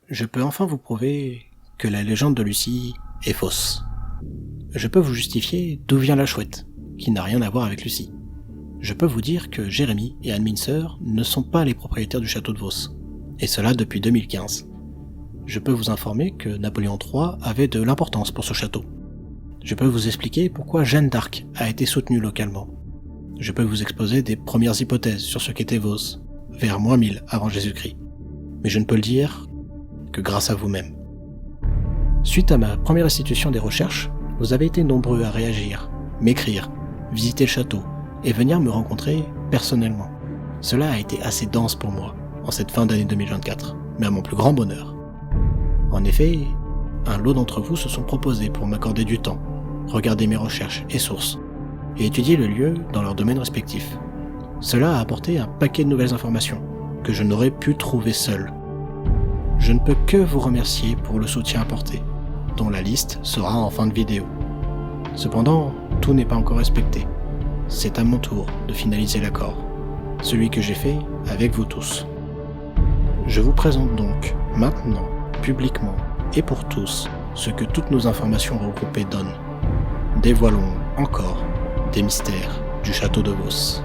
Je peux enfin vous prouver que la légende de Lucie est fausse. Je peux vous justifier d'où vient la chouette, qui n'a rien à voir avec Lucie. Je peux vous dire que Jérémy et Anne Mincer ne sont pas les propriétaires du château de Vos, et cela depuis 2015. Je peux vous informer que Napoléon III avait de l'importance pour ce château. Je peux vous expliquer pourquoi Jeanne d'Arc a été soutenue localement. Je peux vous exposer des premières hypothèses sur ce qu'était Vos, vers moins 1000 avant Jésus-Christ. Mais je ne peux le dire que grâce à vous-même. Suite à ma première institution des recherches, vous avez été nombreux à réagir, m'écrire, visiter le château et venir me rencontrer personnellement. Cela a été assez dense pour moi en cette fin d'année 2024, mais à mon plus grand bonheur. En effet, un lot d'entre vous se sont proposés pour m'accorder du temps, regarder mes recherches et sources, et étudier le lieu dans leurs domaines respectifs. Cela a apporté un paquet de nouvelles informations que je n'aurais pu trouver seul. Je ne peux que vous remercier pour le soutien apporté, dont la liste sera en fin de vidéo. Cependant, tout n'est pas encore respecté. C'est à mon tour de finaliser l'accord, celui que j'ai fait avec vous tous. Je vous présente donc, maintenant, publiquement et pour tous, ce que toutes nos informations regroupées donnent. Dévoilons encore des mystères du château de Vos.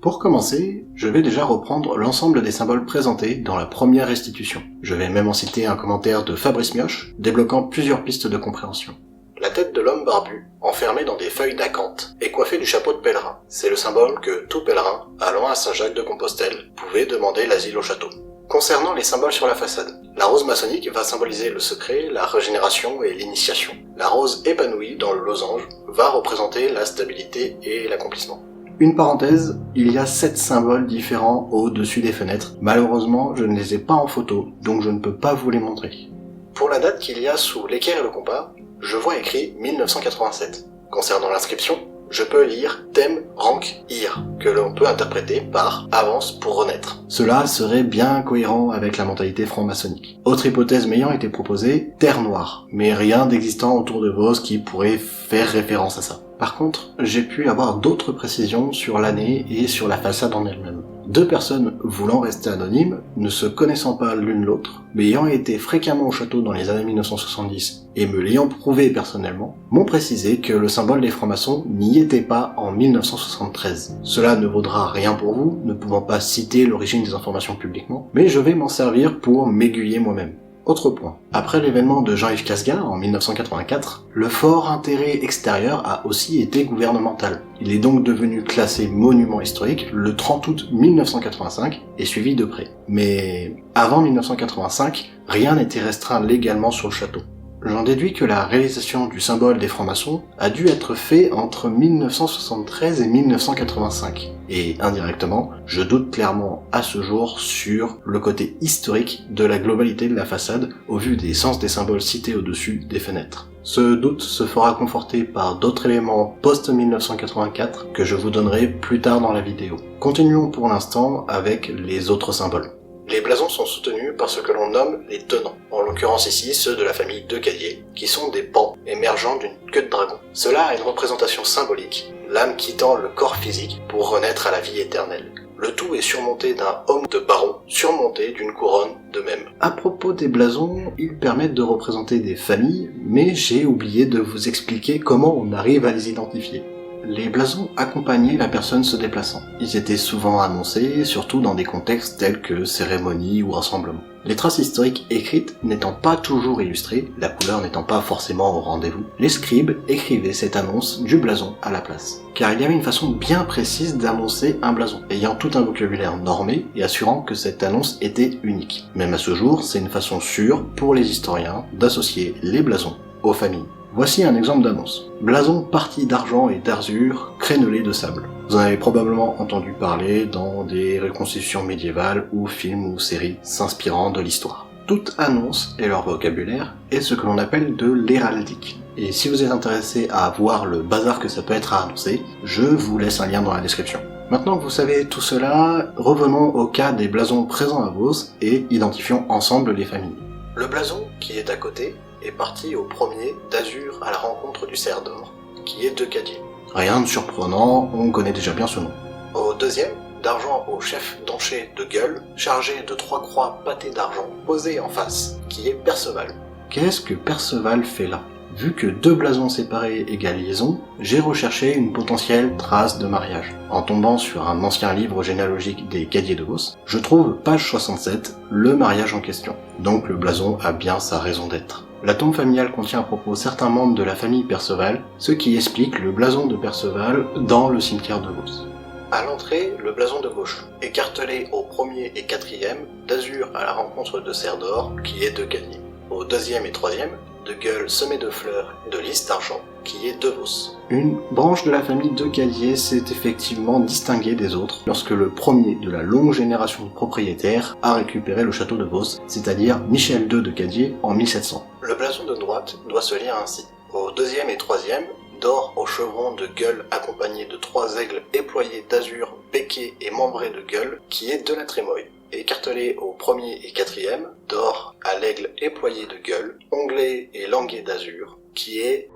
Pour commencer, je vais déjà reprendre l'ensemble des symboles présentés dans la première restitution. Je vais même en citer un commentaire de Fabrice Mioche, débloquant plusieurs pistes de compréhension. La tête de l'homme barbu, enfermée dans des feuilles d'acanthe, est coiffée du chapeau de pèlerin. C'est le symbole que tout pèlerin, allant à Saint-Jacques-de-Compostelle, pouvait demander l'asile au château. Concernant les symboles sur la façade, la rose maçonnique va symboliser le secret, la régénération et l'initiation. La rose épanouie dans le losange va représenter la stabilité et l'accomplissement. Une parenthèse, il y a 7 symboles différents au-dessus des fenêtres. Malheureusement, je ne les ai pas en photo, donc je ne peux pas vous les montrer. Pour la date qu'il y a sous l'équerre et le compas, je vois écrit 1987. Concernant l'inscription, je peux lire Thème Rank Ir, que l'on peut interpréter par Avance pour renaître. Cela serait bien cohérent avec la mentalité franc-maçonnique. Autre hypothèse m'ayant été proposée, Terre Noire, mais rien d'existant autour de Vos qui pourrait faire référence à ça. Par contre, j'ai pu avoir d'autres précisions sur l'année et sur la façade en elle-même. 2 personnes voulant rester anonymes, ne se connaissant pas l'une l'autre, mais ayant été fréquemment au château dans les années 1970 et me l'ayant prouvé personnellement, m'ont précisé que le symbole des francs-maçons n'y était pas en 1973. Cela ne vaudra rien pour vous, ne pouvant pas citer l'origine des informations publiquement, mais je vais m'en servir pour m'aiguiller moi-même. Autre point. Après l'événement de Jean-Yves Casgar en 1984, le fort intérêt extérieur a aussi été gouvernemental. Il est donc devenu classé monument historique le 30 août 1985 et suivi de près. Mais avant 1985, rien n'était restreint légalement sur le château. J'en déduis que la réalisation du symbole des francs-maçons a dû être fait entre 1973 et 1985. Et indirectement, je doute clairement à ce jour sur le côté historique de la globalité de la façade au vu des sens des symboles cités au-dessus des fenêtres. Ce doute se fera conforter par d'autres éléments post-1984 que je vous donnerai plus tard dans la vidéo. Continuons pour l'instant avec les autres symboles. Les blasons sont soutenus par ce que l'on nomme les tenants, en l'occurrence ici ceux de la famille de Cadier, qui sont des pans émergeant d'une queue de dragon. Cela a une représentation symbolique l'âme quittant le corps physique pour renaître à la vie éternelle. Le tout est surmonté d'un homme de baron, surmonté d'une couronne de même. À propos des blasons, ils permettent de représenter des familles, mais j'ai oublié de vous expliquer comment on arrive à les identifier. Les blasons accompagnaient la personne se déplaçant. Ils étaient souvent annoncés, surtout dans des contextes tels que cérémonie ou rassemblement. Les traces historiques écrites n'étant pas toujours illustrées, la couleur n'étant pas forcément au rendez-vous, les scribes écrivaient cette annonce du blason à la place. Car il y avait une façon bien précise d'annoncer un blason, ayant tout un vocabulaire normé et assurant que cette annonce était unique. Même à ce jour, c'est une façon sûre pour les historiens d'associer les blasons aux familles. Voici un exemple d'annonce. Blason parti d'argent et d'azur, crénelé de sable. Vous en avez probablement entendu parler dans des reconstitutions médiévales ou films ou séries s'inspirant de l'histoire. Toute annonce et leur vocabulaire est ce que l'on appelle de l'héraldique. Et si vous êtes intéressé à voir le bazar que ça peut être à annoncer, je vous laisse un lien dans la description. Maintenant que vous savez tout cela, revenons au cas des blasons présents à Vos et identifions ensemble les familles. Le blason qui est à côté est parti au premier d'azur à la rencontre du cerf d'or, qui est de Cadier. Rien de surprenant, on connaît déjà bien ce nom. Au deuxième, d'argent au chef d'Anché de Gueule, chargé de 3 croix pâtées d'argent posées en face, qui est Perceval. Qu'est-ce que Perceval fait là ? Vu que 2 blasons séparés égale liaison, j'ai recherché une potentielle trace de mariage. En tombant sur un ancien livre généalogique des Cadiers de Vos, je trouve page 67, le mariage en question. Donc le blason a bien sa raison d'être. La tombe familiale contient à propos certains membres de la famille Perceval, ce qui explique le blason de Perceval dans le cimetière de Vos. À l'entrée, le blason de gauche, écartelé au premier et quatrième, d'azur à la rencontre de cerf d'or, qui est de Cadier. Au deuxième et troisième, de Gueule semée de fleurs et de lys d'argent, qui est de Vos. Une branche de la famille de Cadier s'est effectivement distinguée des autres lorsque le premier de la longue génération de propriétaires a récupéré le château de Vos, c'est-à-dire Michel II de Cadier en 1700. Le blason de droite doit se lire ainsi. Au deuxième et troisième, d'or au chevron de Gueule accompagné de 3 aigles éployés d'azur, becqués et membrés de Gueule, qui est de la Trémoille. Écartelé au premier et quatrième, d'or à l'aigle éployé de Gueule, onglé et langué d'azur, qui est...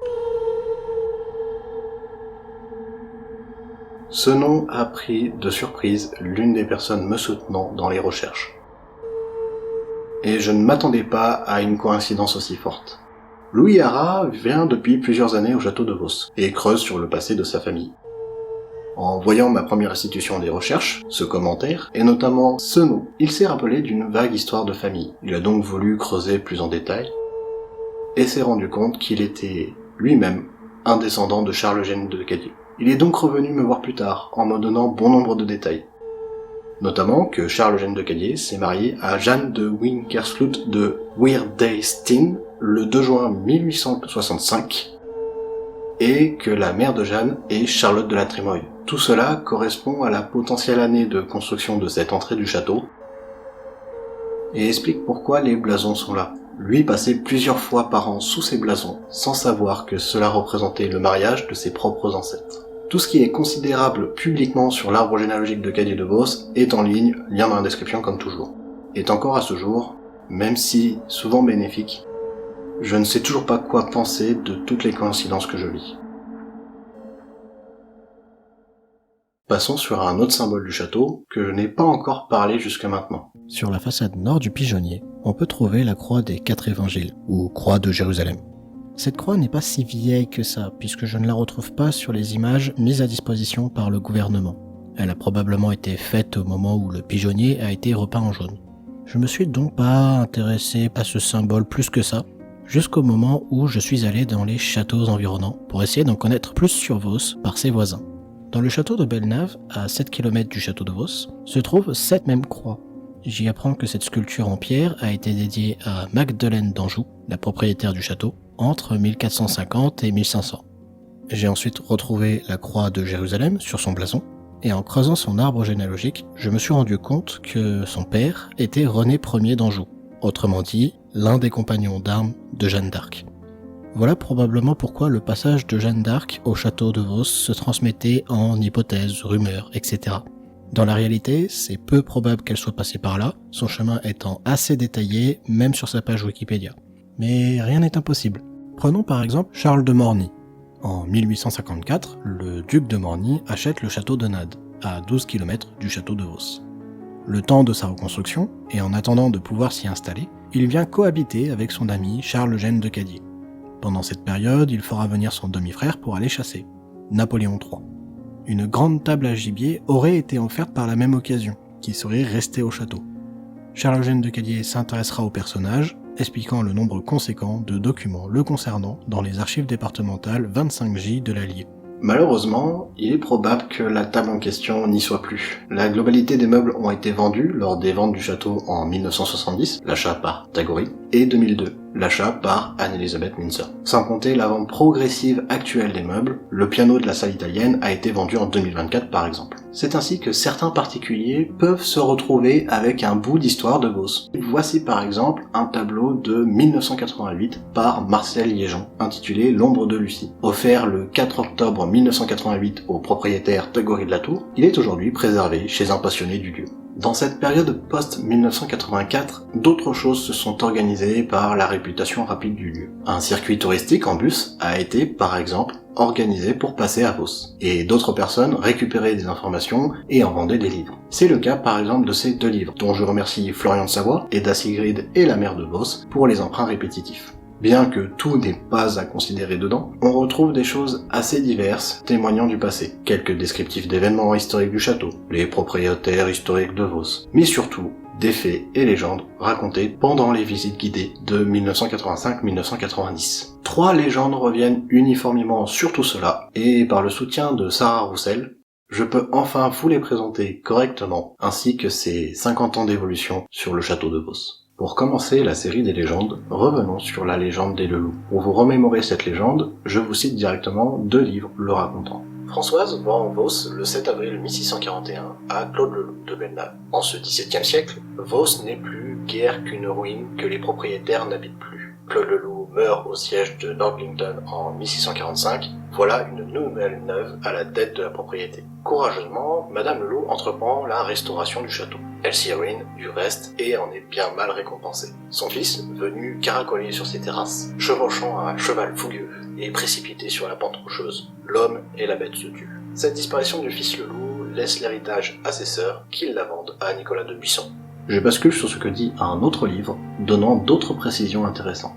Ce nom a pris de surprise l'une des personnes me soutenant dans les recherches. Et je ne m'attendais pas à une coïncidence aussi forte. Louis Harra vient depuis plusieurs années au château de Vos et creuse sur le passé de sa famille. En voyant ma première restitution des recherches, ce commentaire, et notamment ce nom, il s'est rappelé d'une vague histoire de famille. Il a donc voulu creuser plus en détail, et s'est rendu compte qu'il était lui-même un descendant de Charles Eugène de Cadier. Il est donc revenu me voir plus tard, en me donnant bon nombre de détails. Notamment que Charles Eugène de Cadier s'est marié à Jeanne de Winkersloot de Weerdeystein le 2 juin 1865, et que la mère de Jeanne est Charlotte de la Trémoille. Tout cela correspond à la potentielle année de construction de cette entrée du château, et explique pourquoi les blasons sont là. Lui passait plusieurs fois par an sous ces blasons, sans savoir que cela représentait le mariage de ses propres ancêtres. Tout ce qui est considérable publiquement sur l'arbre généalogique de Cadier de Vos est en ligne, lien dans la description comme toujours. Et encore à ce jour, même si souvent bénéfique, je ne sais toujours pas quoi penser de toutes les coïncidences que je lis. Passons sur un autre symbole du château que je n'ai pas encore parlé jusqu'à maintenant. Sur la façade nord du pigeonnier, on peut trouver la croix des 4 évangiles, ou croix de Jérusalem. Cette croix n'est pas si vieille que ça, puisque je ne la retrouve pas sur les images mises à disposition par le gouvernement. Elle a probablement été faite au moment où le pigeonnier a été repeint en jaune. Je me suis donc pas intéressé à ce symbole plus que ça, jusqu'au moment où je suis allé dans les châteaux environnants pour essayer d'en connaître plus sur Vos par ses voisins. Dans le château de Bellenave, à 7 km du château de Vos, se trouvent 7 mêmes croix. J'y apprends que cette sculpture en pierre a été dédiée à Magdeleine d'Anjou, la propriétaire du château, entre 1450 et 1500. J'ai ensuite retrouvé la croix de Jérusalem sur son blason, et en creusant son arbre généalogique, je me suis rendu compte que son père était René Ier d'Anjou, autrement dit, l'un des compagnons d'armes de Jeanne d'Arc. Voilà probablement pourquoi le passage de Jeanne d'Arc au château de Vos se transmettait en hypothèses, rumeurs, etc. Dans la réalité, c'est peu probable qu'elle soit passée par là, son chemin étant assez détaillé, même sur sa page Wikipédia. Mais rien n'est impossible. Prenons par exemple Charles de Morny. En 1854, le duc de Morny achète le château de Nade, à 12 km du château de Vos. Le temps de sa reconstruction, et en attendant de pouvoir s'y installer, il vient cohabiter avec son ami Charles-Eugène de Cadier. Pendant cette période, il fera venir son demi-frère pour aller chasser, Napoléon III. Une grande table à gibier aurait été offerte par la même occasion, qui serait restée au château. Charles-Eugène de Cadier s'intéressera au personnage, expliquant le nombre conséquent de documents le concernant dans les archives départementales 25J de l'Allier. Malheureusement, il est probable que la table en question n'y soit plus. La globalité des meubles ont été vendus lors des ventes du château en 1970, l'achat par Tagori, et 2002, l'achat par Anne-Elisabeth Mincer. Sans compter la vente progressive actuelle des meubles, le piano de la salle italienne a été vendu en 2024 par exemple. C'est ainsi que certains particuliers peuvent se retrouver avec un bout d'histoire de Vos. Voici par exemple un tableau de 1988 par Marcel Liégeon, intitulé L'ombre de Lucie. Offert le 4 octobre 1988 au propriétaire Tagori de la Tour, il est aujourd'hui préservé chez un passionné du lieu. Dans cette période post-1984, d'autres choses se sont organisées par la réputation rapide du lieu. Un circuit touristique en bus a été, par exemple, organisé pour passer à Vos, et d'autres personnes récupéraient des informations et en vendaient des livres. C'est le cas par exemple de ces deux livres, dont je remercie Florian de Savoie, Edda Sigrid et la mère de Vos pour les emprunts répétitifs. Bien que tout n'est pas à considérer dedans, on retrouve des choses assez diverses témoignant du passé. Quelques descriptifs d'événements historiques du château, les propriétaires historiques de Vos, mais surtout des faits et légendes racontés pendant les visites guidées de 1985-1990. 3 légendes reviennent uniformément sur tout cela, et par le soutien de Sarah Roussel, je peux enfin vous les présenter correctement, ainsi que ces 50 ans d'évolution sur le château de Vos. Pour commencer la série des légendes, revenons sur la légende des Leloup. Pour vous remémorer cette légende, je vous cite directement 2 livres le racontant. Françoise va en Vos le 7 avril 1641 à Claude Leloup de Bellenave. En ce XVIIe siècle, Vos n'est plus guère qu'une ruine que les propriétaires n'habitent plus. Claude Leloup meurt au siège de Northlington en 1645, voilà une nouvelle neuve à la tête de la propriété. Courageusement, Madame Leloup entreprend la restauration du château. Elle s'y ruine, du reste, et en est bien mal récompensée. Son fils, venu caracoler sur ses terrasses, chevauchant un cheval fougueux, est précipité sur la pente rocheuse. L'homme et la bête se tuent. Cette disparition du fils Leloup laisse l'héritage à ses sœurs, qui la vendent à Nicolas de Buisson. Je bascule sur ce que dit un autre livre, donnant d'autres précisions intéressantes.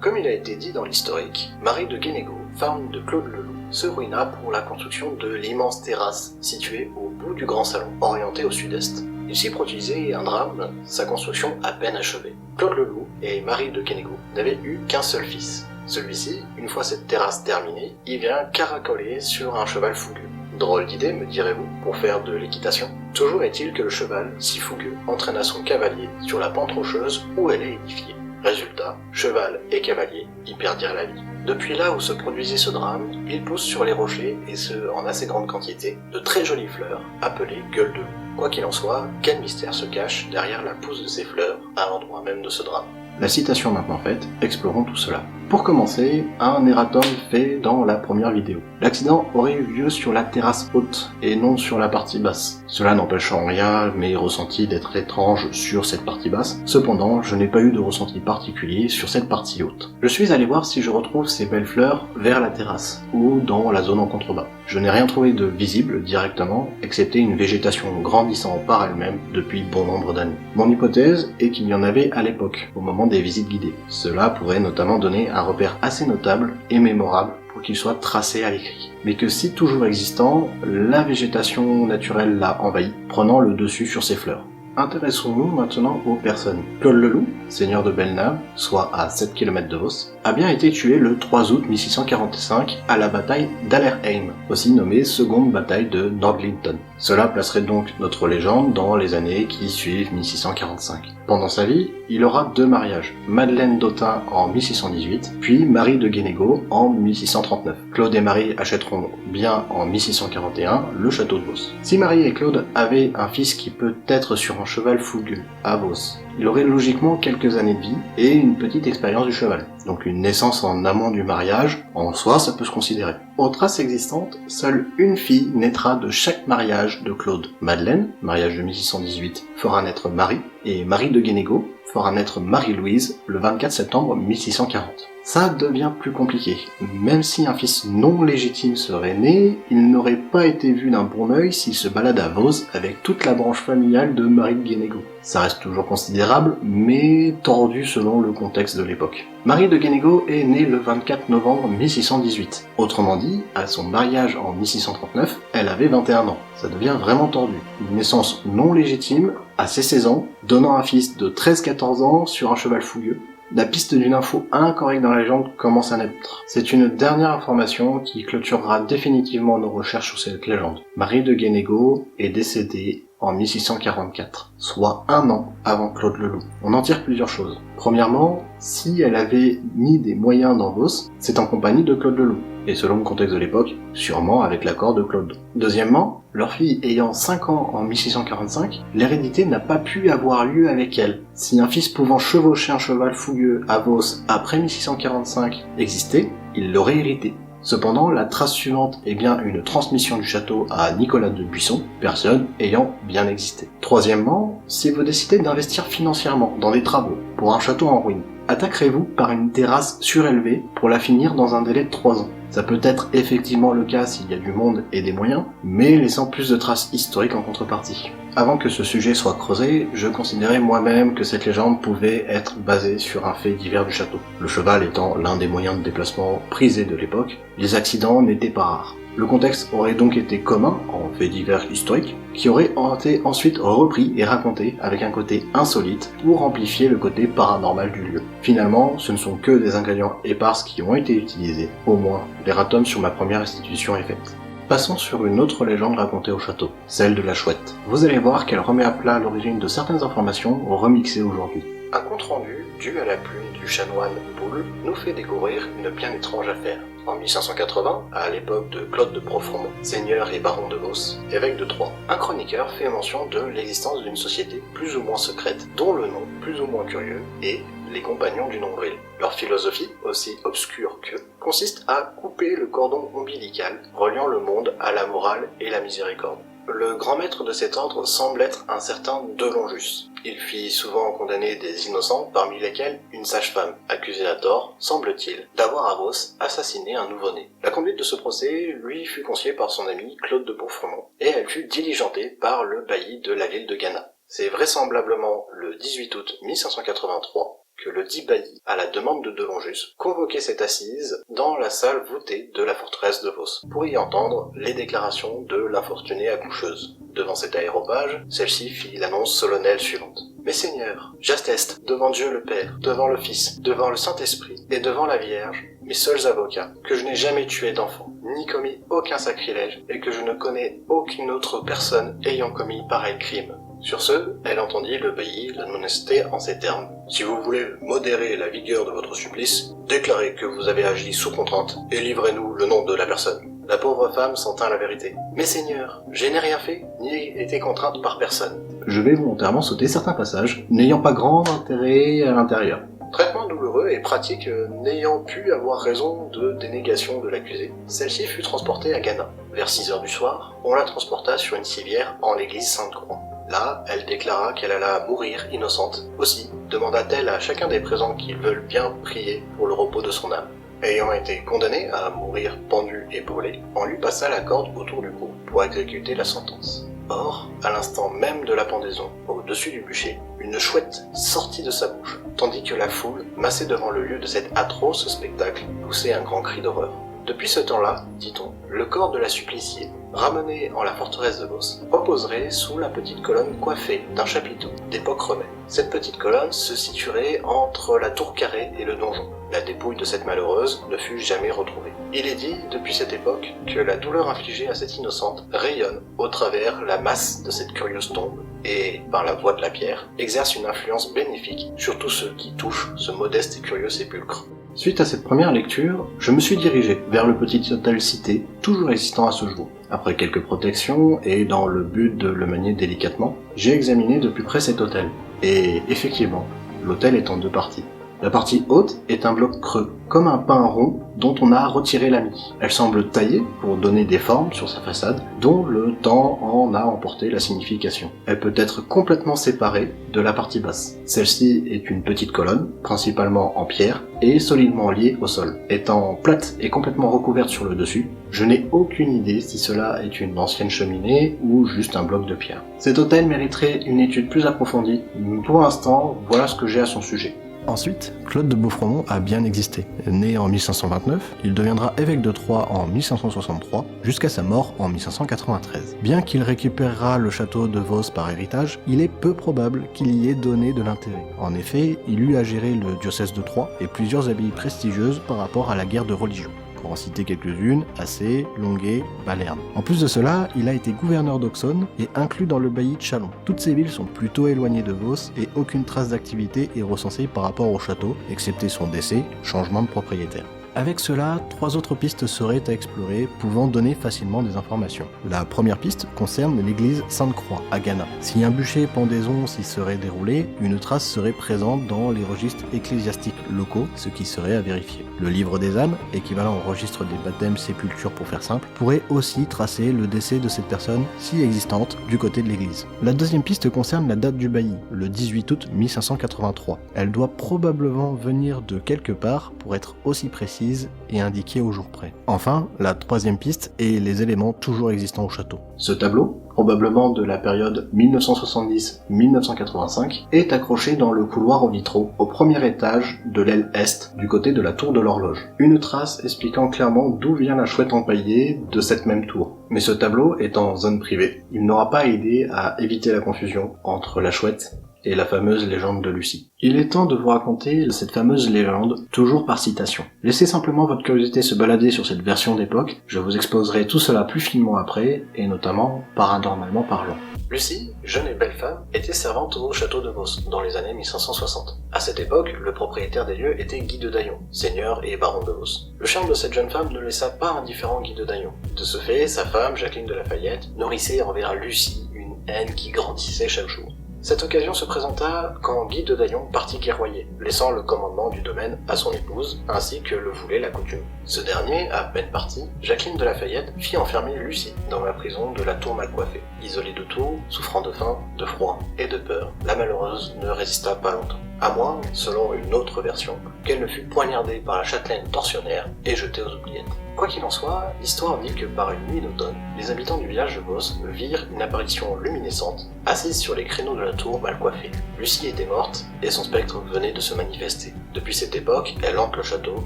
Comme il a été dit dans l'historique, Marie de Guénégaud, femme de Claude Leloup, se ruina pour la construction de l'immense terrasse située au bout du grand salon, orientée au sud-est. Il s'y produisait un drame, sa construction à peine achevée. Claude Leloup et Marie de Guénégaud n'avaient eu qu'un seul fils. Celui-ci, une fois cette terrasse terminée, y vient caracoler sur un cheval fougueux. Drôle d'idée, me direz-vous, pour faire de l'équitation. Toujours est-il que le cheval, si fougueux, entraîna son cavalier sur la pente rocheuse où elle est édifiée. Résultat, cheval et cavalier y perdirent la vie. Depuis là où se produisait ce drame, il pousse sur les rochers, et ce en assez grande quantité, de très jolies fleurs, appelées gueules de loup. Quoi qu'il en soit, quel mystère se cache derrière la pousse de ces fleurs, à l'endroit même de ce drame? La citation maintenant faite, explorons tout cela. Pour commencer, un erratum fait dans la première vidéo. L'accident aurait eu lieu sur la terrasse haute, et non sur la partie basse. Cela n'empêche en rien mes ressentis d'être étranges sur cette partie basse. Cependant, je n'ai pas eu de ressenti particulier sur cette partie haute. Je suis allé voir si je retrouve ces belles fleurs vers la terrasse, ou dans la zone en contrebas. Je n'ai rien trouvé de visible directement, excepté une végétation grandissant par elle-même depuis bon nombre d'années. Mon hypothèse est qu'il y en avait à l'époque, au moment des visites guidées. Cela pourrait notamment donner un repère assez notable et mémorable pour qu'il soit tracé à l'écrit. Mais que si toujours existant, la végétation naturelle l'a envahi, prenant le dessus sur ses fleurs. Intéressons-nous maintenant aux personnes. Claude Leloup, seigneur de Bellenave, soit à 7 km de Vos, a bien été tué le 3 août 1645 à la bataille d'Allerheim, aussi nommée seconde bataille de Northlington. Cela placerait donc notre légende dans les années qui suivent 1645. Pendant sa vie, il aura 2 mariages, Madeleine d'Autun en 1618, puis Marie de Guénégaud en 1639. Claude et Marie achèteront bien en 1641 le château de Vos. Si Marie et Claude avaient un fils qui peut être sur un cheval fougueux à Vos, il aurait logiquement quelques années de vie et une petite expérience du cheval. Donc une naissance en amont du mariage, en soi ça peut se considérer. Aux traces existantes, seule une fille naîtra de chaque mariage de Claude. Madeleine, mariage de 1618, fera naître Marie, et Marie de Guénégaud, fera naître Marie-Louise le 24 septembre 1640. Ça devient plus compliqué. Même si un fils non légitime serait né, il n'aurait pas été vu d'un bon œil s'il se balade à Vos avec toute la branche familiale de Marie de Guénégaud. Ça reste toujours considérable, mais tordu selon le contexte de l'époque. Marie de Guénégaud est née le 24 novembre 1618. Autrement dit, à son mariage en 1639, elle avait 21 ans. Ça devient vraiment tordu. Une naissance non légitime, à ses 16 ans, donnant un fils de 13-14 ans sur un cheval fougueux. La piste d'une info incorrecte dans la légende commence à naître. C'est une dernière information qui clôturera définitivement nos recherches sur cette légende. Marie de Guénégaud est décédée en 1644, soit 1 an avant Claude Leloup. On en tire plusieurs choses. Premièrement, si elle avait mis des moyens dans Vos, c'est en compagnie de Claude Leloup, et selon le contexte de l'époque, sûrement avec l'accord de Claude. Deuxièmement, leur fille ayant 5 ans en 1645, l'hérédité n'a pas pu avoir lieu avec elle. Si un fils pouvant chevaucher un cheval fougueux à Vos après 1645 existait, il l'aurait hérité. Cependant, la trace suivante est bien une transmission du château à Nicolas de Buisson, personne ayant bien existé. Troisièmement, si vous décidez d'investir financièrement dans des travaux pour un château en ruine, attaquerez-vous par une terrasse surélevée pour la finir dans un délai de 3 ans. Ça peut être effectivement le cas s'il y a du monde et des moyens, mais laissant plus de traces historiques en contrepartie. Avant que ce sujet soit creusé, je considérais moi-même que cette légende pouvait être basée sur un fait divers du château. Le cheval étant l'un des moyens de déplacement prisés de l'époque, les accidents n'étaient pas rares. Le contexte aurait donc été commun, en faits divers historiques, qui auraient été ensuite repris et racontés avec un côté insolite pour amplifier le côté paranormal du lieu. Finalement, ce ne sont que des ingrédients épars qui ont été utilisés. Au moins, l'erratum sur ma première restitution est faite. Passons sur une autre légende racontée au château, celle de la chouette. Vous allez voir qu'elle remet à plat l'origine de certaines informations remixées aujourd'hui. Un compte-rendu, dû à la plume du chanoine Boule, nous fait découvrir une bien étrange affaire. En 1580, à l'époque de Claude de Profondmont, seigneur et baron de Vos, évêque de Troyes, un chroniqueur fait mention de l'existence d'une société plus ou moins secrète, dont le nom plus ou moins curieux est les Compagnons du Nombril. Leur philosophie, aussi obscure que, consiste à couper le cordon ombilical reliant le monde à la morale et la miséricorde. Le grand maître de cet ordre semble être un certain Delonjus. Il fit souvent condamner des innocents, parmi lesquels une sage-femme, accusée à tort, semble-t-il, d'avoir à Vos assassiné un nouveau-né. La conduite de ce procès lui fut confiée par son ami Claude de Beaufremont, et elle fut diligentée par le bailli de la ville de Gannat. C'est vraisemblablement le 18 août 1583 que le dit bailli, à la demande de Delonjus, convoquait cette assise dans la salle voûtée de la forteresse de Vos, pour y entendre les déclarations de l'infortunée accoucheuse. Devant cet aéropage, celle-ci fit l'annonce solennelle suivante. « Mes seigneurs, j'atteste, devant Dieu le Père, devant le Fils, devant le Saint-Esprit et devant la Vierge, mes seuls avocats, que je n'ai jamais tué d'enfant, ni commis aucun sacrilège, et que je ne connais aucune autre personne ayant commis pareil crime. » Sur ce, elle entendit le bailli l'admonester en ces termes. « Si vous voulez modérer la vigueur de votre supplice, déclarez que vous avez agi sous contrainte et livrez-nous le nom de la personne. » La pauvre femme s'en tint la vérité. « Mais seigneur, je n'ai rien fait, ni été contrainte par personne. » Je vais volontairement sauter certains passages, n'ayant pas grand intérêt à l'intérieur. Traitement douloureux et pratique n'ayant pu avoir raison de dénégation de l'accusé, celle-ci fut transportée à Gannat. Vers 6 heures du soir, on la transporta sur une civière en l'église Sainte-Croix. Là, elle déclara qu'elle alla mourir innocente. Aussi, demanda-t-elle à chacun des présents qu'ils veulent bien prier pour le repos de son âme. Ayant été condamnée à mourir pendue et brûlée, on lui passa la corde autour du cou pour exécuter la sentence. Or, à l'instant même de la pendaison, au-dessus du bûcher, une chouette sortit de sa bouche, tandis que la foule, massée devant le lieu de cet atroce spectacle, poussait un grand cri d'horreur. Depuis ce temps-là, dit-on, le corps de la suppliciée, ramené en la forteresse de Vos, reposerait sous la petite colonne coiffée d'un chapiteau d'époque romaine. Cette petite colonne se situerait entre la tour carrée et le donjon. La dépouille de cette malheureuse ne fut jamais retrouvée. Il est dit, depuis cette époque, que la douleur infligée à cette innocente rayonne au travers la masse de cette curieuse tombe et, par la voie de la pierre, exerce une influence bénéfique sur tous ceux qui touchent ce modeste et curieux sépulcre. Suite à cette première lecture, je me suis dirigé vers le petit hôtel cité, toujours existant à ce jour. Après quelques protections, et dans le but de le manier délicatement, j'ai examiné de plus près cet hôtel. Et effectivement, l'hôtel est en 2 parties. La partie haute est un bloc creux, comme un pain rond dont on a retiré la mie. Elle semble taillée pour donner des formes sur sa façade, dont le temps en a emporté la signification. Elle peut être complètement séparée de la partie basse. Celle-ci est une petite colonne, principalement en pierre, et solidement liée au sol. Étant plate et complètement recouverte sur le dessus, je n'ai aucune idée si cela est une ancienne cheminée ou juste un bloc de pierre. Cet hôtel mériterait une étude plus approfondie, mais pour l'instant, voilà ce que j'ai à son sujet. Ensuite, Claude de Beaufremont a bien existé. Né en 1529, il deviendra évêque de Troyes en 1563, jusqu'à sa mort en 1593. Bien qu'il récupérera le château de Vos par héritage, il est peu probable qu'il y ait donné de l'intérêt. En effet, il eut à gérer le diocèse de Troyes et plusieurs abbayes prestigieuses par rapport à la guerre de religion. Pour en citer quelques-unes, Assé, Longuet, Balerne. En plus de cela, il a été gouverneur d'Auxonne et inclus dans le bailli de Châlons. Toutes ces villes sont plutôt éloignées de Vos et aucune trace d'activité est recensée par rapport au château, excepté son décès, changement de propriétaire. Avec cela, 3 autres pistes seraient à explorer, pouvant donner facilement des informations. La première piste concerne l'église Sainte-Croix, à Gannat. Si un bûcher-pendaison s'y serait déroulé, une trace serait présente dans les registres ecclésiastiques locaux, ce qui serait à vérifier. Le livre des âmes, équivalent au registre des baptêmes sépultures pour faire simple, pourrait aussi tracer le décès de cette personne, si existante, du côté de l'église. La deuxième piste concerne la date du bailli, le 18 août 1583. Elle doit probablement venir de quelque part pour être aussi précise et indiquée au jour près. Enfin, la troisième piste est les éléments toujours existants au château. Ce tableau, probablement de la période 1970-1985, est accroché dans le couloir aux vitraux, au premier étage de l'aile est, du côté de la tour de l'horloge. Une trace expliquant clairement d'où vient la chouette empaillée de cette même tour. Mais ce tableau est en zone privée. Il n'aura pas aidé à éviter la confusion entre la chouette et la fameuse légende de Lucie. Il est temps de vous raconter cette fameuse légende, toujours par citation. Laissez simplement votre curiosité se balader sur cette version d'époque, je vous exposerai tout cela plus finement après, et notamment paranormalement parlant. Lucie, jeune et belle femme, était servante au château de Vos dans les années 1560. À cette époque, le propriétaire des lieux était Guy de Daillon, seigneur et baron de Vos. Le charme de cette jeune femme ne laissa pas indifférent Guy de Daillon. De ce fait, sa femme, Jacqueline de la Fayette, nourrissait envers Lucie une haine qui grandissait chaque jour. Cette occasion se présenta quand Guy de Daillon partit guerroyer, laissant le commandement du domaine à son épouse, ainsi que le voulait la coutume. Ce dernier, à peine parti, Jacqueline de la Fayette fit enfermer Lucie dans la prison de la Tour Malcoiffée. Isolée de tout, souffrant de faim, de froid et de peur, la malheureuse ne résista pas longtemps. À moins, selon une autre version, qu'elle ne fut poignardée par la châtelaine tortionnaire et jetée aux oubliettes. Quoi qu'il en soit, l'histoire dit que par une nuit d'automne, les habitants du village de Vos virent une apparition luminescente, assise sur les créneaux de la tour mal coiffée. Lucie était morte, et son spectre venait de se manifester. Depuis cette époque, elle hante le château,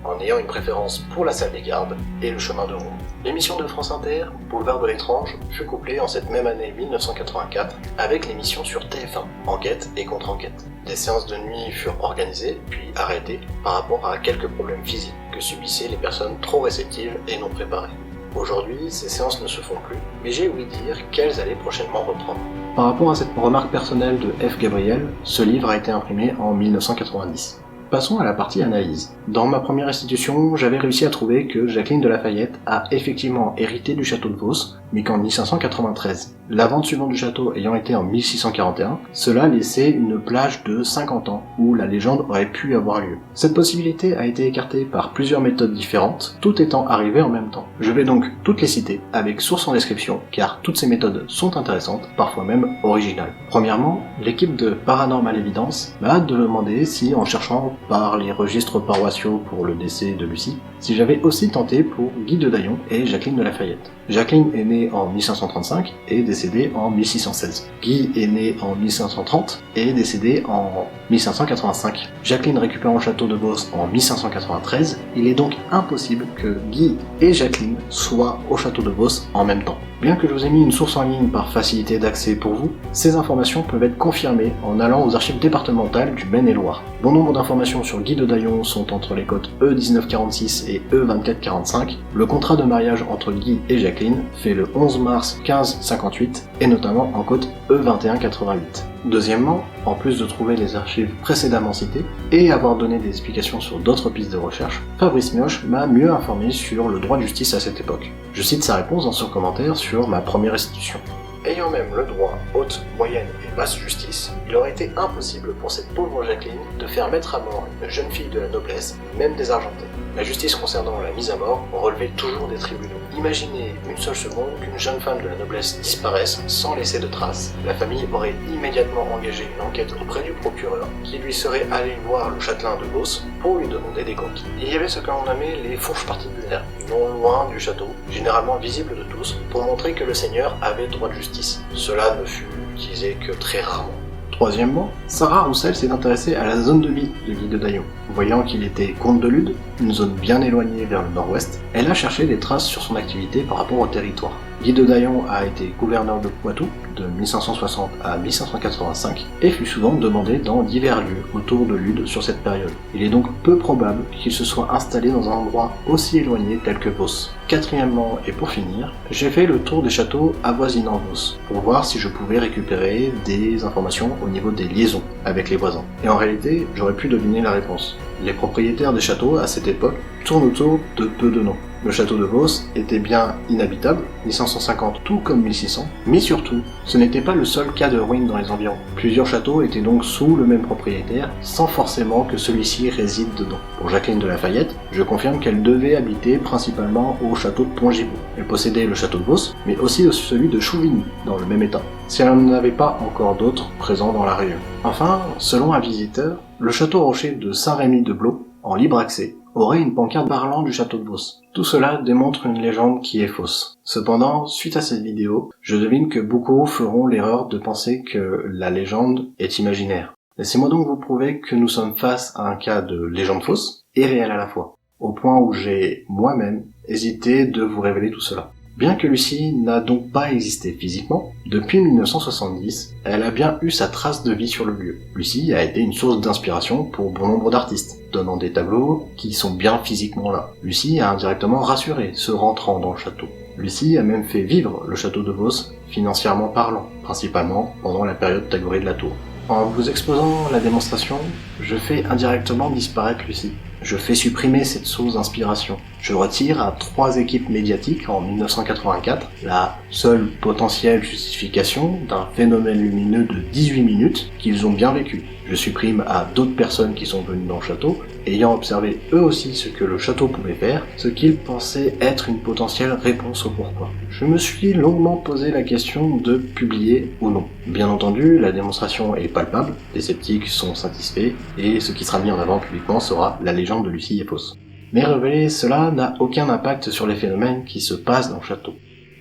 en ayant une préférence pour la salle des gardes et le chemin de ronde. L'émission de France Inter, Boulevard de l'étrange, fut couplée en cette même année 1984 avec l'émission sur TF1, Enquête et contre-enquête. Des séances de nuit furent organisées, puis arrêtées, par rapport à quelques problèmes physiques que subissaient les personnes trop réceptives et non préparées. Aujourd'hui, ces séances ne se font plus, mais j'ai ouï dire qu'elles allaient prochainement reprendre. Par rapport à cette remarque personnelle de F. Gabriel, ce livre a été imprimé en 1990. Passons à la partie analyse. Dans ma première institution, j'avais réussi à trouver que Jacqueline de la Fayette a effectivement hérité du château de Vos, mais qu'en 1593. La vente suivante du château ayant été en 1641, cela laissait une plage de 50 ans où la légende aurait pu avoir lieu. Cette possibilité a été écartée par plusieurs méthodes différentes, tout étant arrivé en même temps. Je vais donc toutes les citer avec source en description, car toutes ces méthodes sont intéressantes, parfois même originales. Premièrement, l'équipe de Paranormal Evidence m'a demandé si, en cherchant par les registres paroissiaux pour le décès de Lucie, si j'avais aussi tenté pour Guy de Daillon et Jacqueline de la Fayette. Jacqueline est née en 1535 et décédée en 1616. Guy est né en 1530 et décédé en 1585. Jacqueline récupère le château de Vos en 1593. Il est donc impossible que Guy et Jacqueline soient au château de Vos en même temps. Bien que je vous ai mis une source en ligne par facilité d'accès pour vous, ces informations peuvent être confirmées en allant aux archives départementales du Maine-et-Loire. Bon nombre d'informations sur Guy de Daillon sont entre les codes E1946 et E2445. Le contrat de mariage entre Guy et Jacqueline fait le 11 mars 1558 et notamment en code E2188. Deuxièmement, en plus de trouver les archives précédemment citées et avoir donné des explications sur d'autres pistes de recherche, Fabrice Mioche m'a mieux informé sur le droit de justice à cette époque. Je cite sa réponse dans son commentaire sur ma première restitution. Ayant même le droit haute, moyenne et basse justice, il aurait été impossible pour cette pauvre Jacqueline de faire mettre à mort une jeune fille de la noblesse, même désargentée. La justice concernant la mise à mort relevait toujours des tribunaux. Imaginez une seule seconde qu'une jeune femme de la noblesse disparaisse sans laisser de traces. La famille aurait immédiatement engagé une enquête auprès du procureur, qui lui serait allé voir le châtelain de Beauce pour lui demander des comptes. Il y avait ce que l'on nommait les fourches particulières, non loin du château, généralement visibles de tous, pour montrer que le seigneur avait droit de justice. Cela ne fut utilisé que très rarement. Troisièmement, Sarah Roussel s'est intéressée à la zone de vie de Guy de Daillon. Voyant qu'il était comte de Lude, une zone bien éloignée vers le nord-ouest, elle a cherché des traces sur son activité par rapport au territoire. Guy de Daillon a été gouverneur de Poitou de 1560 à 1585 et fut souvent demandé dans divers lieux autour de Lude sur cette période. Il est donc peu probable qu'il se soit installé dans un endroit aussi éloigné tel que Beauce. Quatrièmement, et pour finir, j'ai fait le tour des châteaux avoisinant Beauce pour voir si je pouvais récupérer des informations au niveau des liaisons avec les voisins. Et en réalité, j'aurais pu deviner la réponse. Les propriétaires des châteaux à cette époque tournent autour de peu de noms. Le château de Beauce était bien inhabitable, 1550 tout comme 1600, mais surtout, ce n'était pas le seul cas de ruine dans les environs. Plusieurs châteaux étaient donc sous le même propriétaire, sans forcément que celui-ci réside dedans. Pour Jacqueline de Lafayette, je confirme qu'elle devait habiter principalement au château de Pont-Gibaud. Elle possédait le château de Beauce, mais aussi celui de Chouvigny, dans le même état, si elle n'en avait pas encore d'autres présents dans la région. Enfin, selon un visiteur, le château rocher de Saint-Rémy-de-Blot, en libre accès, aurait une pancarte parlant du château de Beauce. Tout cela démontre une légende qui est fausse. Cependant, suite à cette vidéo, je devine que beaucoup feront l'erreur de penser que la légende est imaginaire. Laissez-moi donc vous prouver que nous sommes face à un cas de légende fausse et réelle à la fois, au point où j'ai moi-même hésité de vous révéler tout cela. Bien que Lucie n'a donc pas existé physiquement, depuis 1970, elle a bien eu sa trace de vie sur le lieu. Lucie a été une source d'inspiration pour bon nombre d'artistes, donnant des tableaux qui sont bien physiquement là. Lucie a indirectement rassuré ceux rentrant dans le château. Lucie a même fait vivre le château de Beauce, financièrement parlant, principalement pendant la période Tagouré de la Tour. En vous exposant la démonstration, je fais indirectement disparaître Lucie. Je fais supprimer cette source d'inspiration. Je retire à 3 équipes médiatiques en 1984 la seule potentielle justification d'un phénomène lumineux de 18 minutes qu'ils ont bien vécu. Je supprime à d'autres personnes qui sont venues dans le château, ayant observé eux aussi ce que le château pouvait faire, ce qu'ils pensaient être une potentielle réponse au pourquoi. Je me suis longuement posé la question de publier ou non. Bien entendu, la démonstration est palpable, les sceptiques sont satisfaits, et ce qui sera mis en avant publiquement sera la légende de Lucie est fausse. Mais révéler cela n'a aucun impact sur les phénomènes qui se passent dans le château.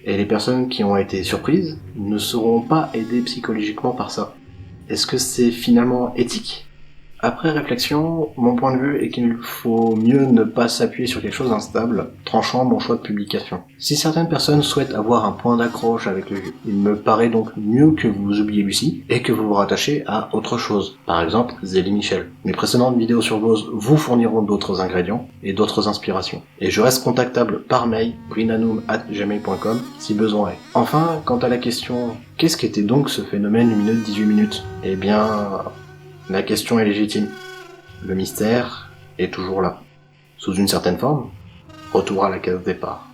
Et les personnes qui ont été surprises ne seront pas aidées psychologiquement par ça. Est-ce que c'est finalement éthique ? Après réflexion, mon point de vue est qu'il faut mieux ne pas s'appuyer sur quelque chose d'instable, tranchant mon choix de publication. Si certaines personnes souhaitent avoir un point d'accroche avec le jeu, il me paraît donc mieux que vous oubliez Lucie et que vous vous rattachiez à autre chose, par exemple Zélie Michel. Mes précédentes vidéos sur Beauce vous fourniront d'autres ingrédients et d'autres inspirations. Et je reste contactable par mail, brinanoum@gmail.com si besoin est. Enfin, quant à la question « Qu'est-ce qu'était donc ce phénomène lumineux de 18 minutes ?» Eh bien... la question est légitime. Le mystère est toujours là. Sous une certaine forme, retour à la case départ.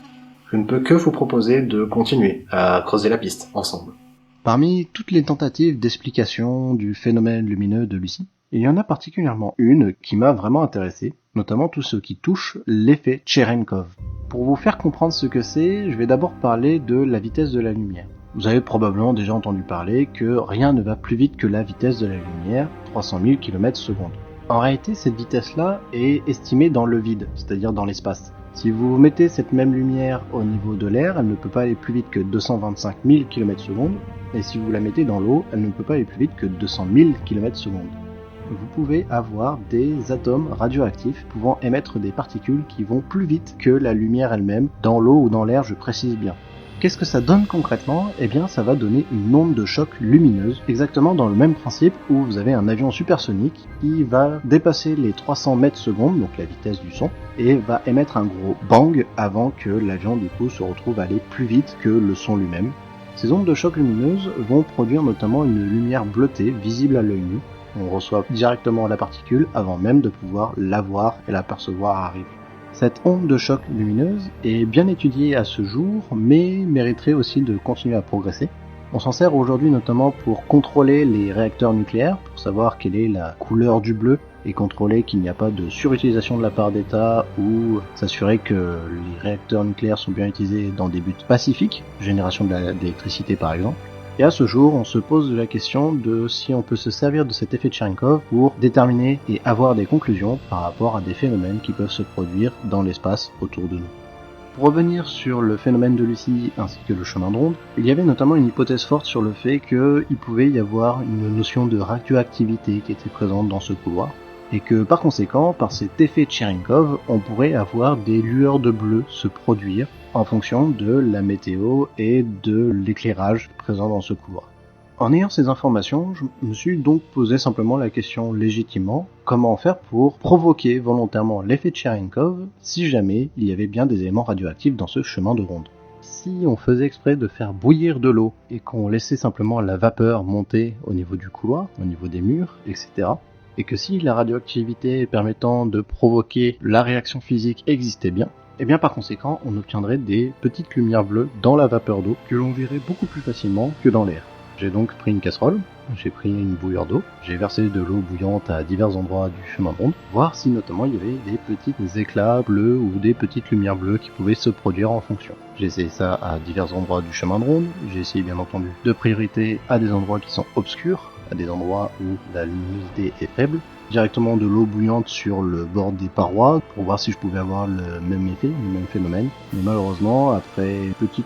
Je ne peux que vous proposer de continuer à creuser la piste ensemble. Parmi toutes les tentatives d'explication du phénomène lumineux de Lucie, il y en a particulièrement une qui m'a vraiment intéressé, notamment tout ce qui touche l'effet Cherenkov. Pour vous faire comprendre ce que c'est, je vais d'abord parler de la vitesse de la lumière. Vous avez probablement déjà entendu parler que rien ne va plus vite que la vitesse de la lumière, 300 000 km/s. En réalité, cette vitesse-là est estimée dans le vide, c'est-à-dire dans l'espace. Si vous mettez cette même lumière au niveau de l'air, elle ne peut pas aller plus vite que 225 000 km/s, et si vous la mettez dans l'eau, elle ne peut pas aller plus vite que 200 000 km/s. Vous pouvez avoir des atomes radioactifs pouvant émettre des particules qui vont plus vite que la lumière elle-même, dans l'eau ou dans l'air, je précise bien. Qu'est-ce que ça donne concrètement ? Eh bien, ça va donner une onde de choc lumineuse, exactement dans le même principe où vous avez un avion supersonique qui va dépasser les 300 mètres secondes, donc la vitesse du son, et va émettre un gros bang avant que l'avion du coup se retrouve à aller plus vite que le son lui-même. Ces ondes de choc lumineuses vont produire notamment une lumière bleutée visible à l'œil nu. On reçoit directement la particule avant même de pouvoir la voir et la percevoir arriver. Cette onde de choc lumineuse est bien étudiée à ce jour, mais mériterait aussi de continuer à progresser. On s'en sert aujourd'hui notamment pour contrôler les réacteurs nucléaires, pour savoir quelle est la couleur du bleu et contrôler qu'il n'y a pas de surutilisation de la part d'État ou s'assurer que les réacteurs nucléaires sont bien utilisés dans des buts pacifiques, génération d'électricité par exemple. Et à ce jour, on se pose la question de si on peut se servir de cet effet Cherenkov pour déterminer et avoir des conclusions par rapport à des phénomènes qui peuvent se produire dans l'espace autour de nous. Pour revenir sur le phénomène de Lucie ainsi que le chemin de ronde, il y avait notamment une hypothèse forte sur le fait qu'il pouvait y avoir une notion de radioactivité qui était présente dans ce couloir, et que par conséquent, par cet effet Cherenkov, on pourrait avoir des lueurs de bleu se produire en fonction de la météo et de l'éclairage présent dans ce couloir. En ayant ces informations, je me suis donc posé simplement la question légitimement, comment faire pour provoquer volontairement l'effet Cherenkov si jamais il y avait bien des éléments radioactifs dans ce chemin de ronde. Si on faisait exprès de faire bouillir de l'eau et qu'on laissait simplement la vapeur monter au niveau du couloir, au niveau des murs, etc., et que si la radioactivité permettant de provoquer la réaction physique existait bien, et bien par conséquent on obtiendrait des petites lumières bleues dans la vapeur d'eau que l'on verrait beaucoup plus facilement que dans l'air. J'ai donc pris une casserole, j'ai pris une bouilloire d'eau, j'ai versé de l'eau bouillante à divers endroits du chemin de ronde, voir si notamment il y avait des petits éclats bleus ou des petites lumières bleues qui pouvaient se produire en fonction. J'ai essayé ça à divers endroits du chemin de ronde, j'ai essayé bien entendu de priorité à des endroits qui sont obscurs, à des endroits où la luminosité est faible, directement de l'eau bouillante sur le bord des parois pour voir si je pouvais avoir le même effet, le même phénomène. Mais malheureusement, après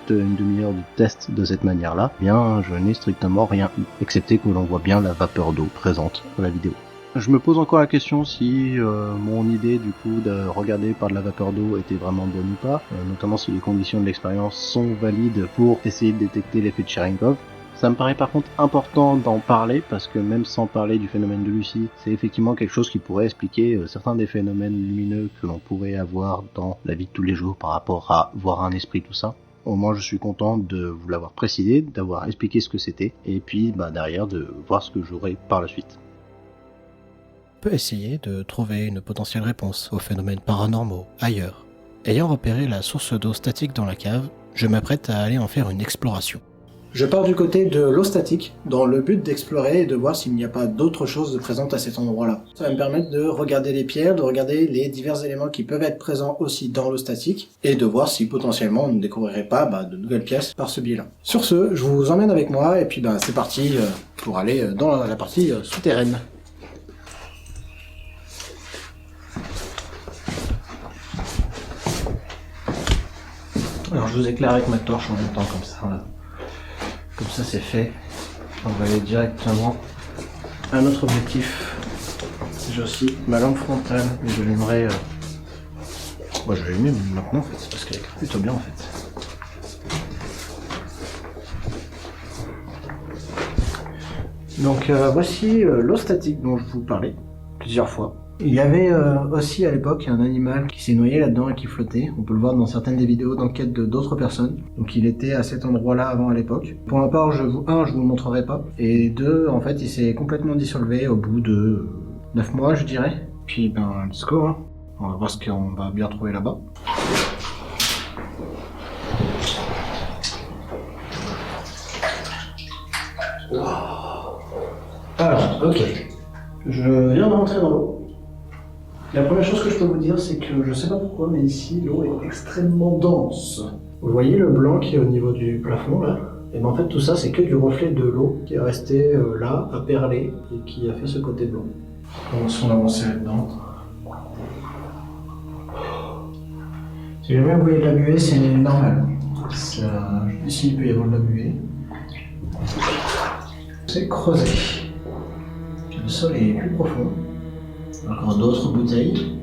une demi-heure de test de cette manière-là, bien je n'ai strictement rien eu, excepté que l'on voit bien la vapeur d'eau présente dans la vidéo. Je me pose encore la question si mon idée du coup de regarder par de la vapeur d'eau était vraiment bonne ou pas, notamment si les conditions de l'expérience sont valides pour essayer de détecter l'effet de Cherenkov. Ça me paraît par contre important d'en parler parce que même sans parler du phénomène de Lucie, c'est effectivement quelque chose qui pourrait expliquer certains des phénomènes lumineux que l'on pourrait avoir dans la vie de tous les jours par rapport à voir un esprit, tout ça. Au moins je suis content de vous l'avoir précisé, d'avoir expliqué ce que c'était et puis derrière de voir ce que j'aurai par la suite. On peut essayer de trouver une potentielle réponse aux phénomènes paranormaux ailleurs. Ayant repéré la source d'eau statique dans la cave, je m'apprête à aller en faire une exploration. Je pars du côté de l'eau statique, dans le but d'explorer et de voir s'il n'y a pas d'autre chose présente à cet endroit-là. Ça va me permettre de regarder les pierres, de regarder les divers éléments qui peuvent être présents aussi dans l'eau statique, et de voir si potentiellement on ne découvrirait pas de nouvelles pièces par ce biais-là. Sur ce, je vous emmène avec moi, et puis c'est parti pour aller dans la partie souterraine. Alors je vous éclaire avec ma torche en même temps comme ça. Voilà. Comme ça c'est fait, on va aller directement à notre objectif. J'ai aussi ma lampe frontale, mais je l'aimerais... je vais l'allumer maintenant en fait, parce qu'elle éclaire plutôt bien en fait. Donc voici l'eau statique dont je vous parlais plusieurs fois. Il y avait aussi à l'époque un animal qui s'est noyé là-dedans et qui flottait. On peut le voir dans certaines des vidéos d'enquête d'autres personnes. Donc il était à cet endroit-là avant à l'époque. Pour ma part, je vous le montrerai pas. Et 2, en fait, il s'est complètement dissolvé au bout de 9 mois, je dirais. Puis let's go, hein. On va voir ce qu'on va bien trouver là-bas. Alors, ok. Je viens de rentrer dans l'eau. La première chose que je peux vous dire, c'est que je sais pas pourquoi, mais ici, l'eau est extrêmement dense. Vous voyez le blanc qui est au niveau du plafond, là? Et en fait, tout ça, c'est que du reflet de l'eau qui est resté là, à perler, et qui a fait ce côté blanc. Commençons à avancer là-dedans. Si jamais vous voyez de la buée, c'est normal. Ici, il peut y avoir de la buée. C'est creusé. Le sol est plus profond. Encore d'autres bouteilles.